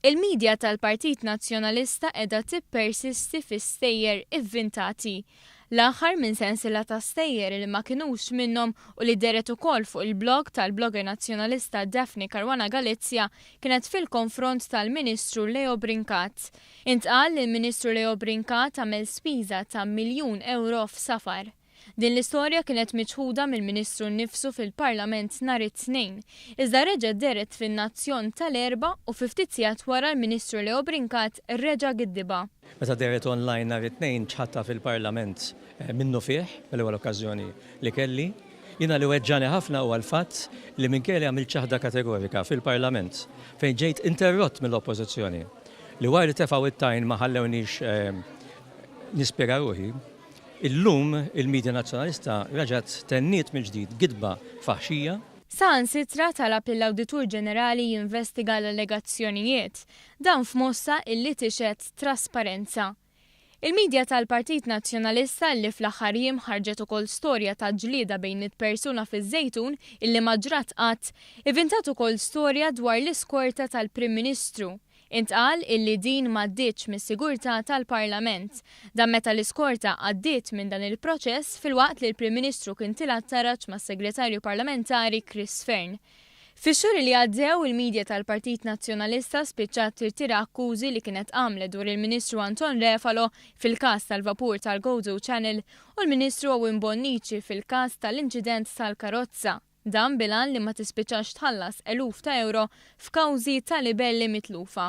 Il-midja tal-Partit Nazzjonalista qiegħda tippersisti fi stejjer ivvintati. L-aħħar minn sensiela ta' stejjer li ma kinux minnhom u li deret ukoll fuq il-blog tal-blogger nazzjonalista Daphne Caruana Galizja kienet fil-konfront tal-Ministru Leo Brincat. Intqal li l-Ministru Leo Brincat għamel spiża ta' €1,000,000 f'safar. Din l-istorja kienet miċħuda mill-Ministru nnifsu fil-Parlament nhar it-Tnejn, iżda reġgħet deret fin-Nazzjon tal-Erba' u fi ftit sigħat wara l-Ministru Leo Brincat reġa' giddiba. Meta deret online nhar it-Tnejn ċħatta fil-Parlament minnu fih, l-ewwel okkażjoni li kelli, jiena li weġġani ħafna huwa l-fatt li minkejja għamilt ċaħda kategorika fil-Parlament fejn ġejt interrott mill-Oppożizzjoni li wara li tefgħu it-tajn ma ħallewniex nispjega ruħi. Illum il-Midja Nazzjonalista raġgħet tenniet mill-ġdid gidba faħxija. Saħansitra talab lill-Awditur Ġenerali jinvestiga l-allegazzjonijiet, dan f'mossa illi tixet trasparenza. Il-midja tal-Partit Nazzjonalista li fl-aħħar jiem ħarġet ukoll storja ta' ġlieda bejn it-persuna fiż-Żejtun illi ma ġrat qatt, ivvintat ukoll storja dwar l-iskorta tal-Prim Ministru. Intqal illi din m'għaddietx mis-sigurtà tal-Parlament. Dan meta l-iskorta għaddiet minn dan il-proċess fil-waqt li l-Prim Ministru kien tilgħat taraġġ mas-Segretarju Parlamentari Chris Fern. Fix-xhur li għaddew il-midja tal-Partit Nazzjonalista spiċċat tirtira akkużi li kienet għamlet dwar il-Ministru Anton Refalo fil-każ tal-vapur tal-Gozo Channel u l-Ministru Owen Bonnici fil-każ tal-inċident tal-karozza. Dan bilan li ma tispiċċax tħallas eluf ta' euro f'kawżi ta' libelli mitlufa.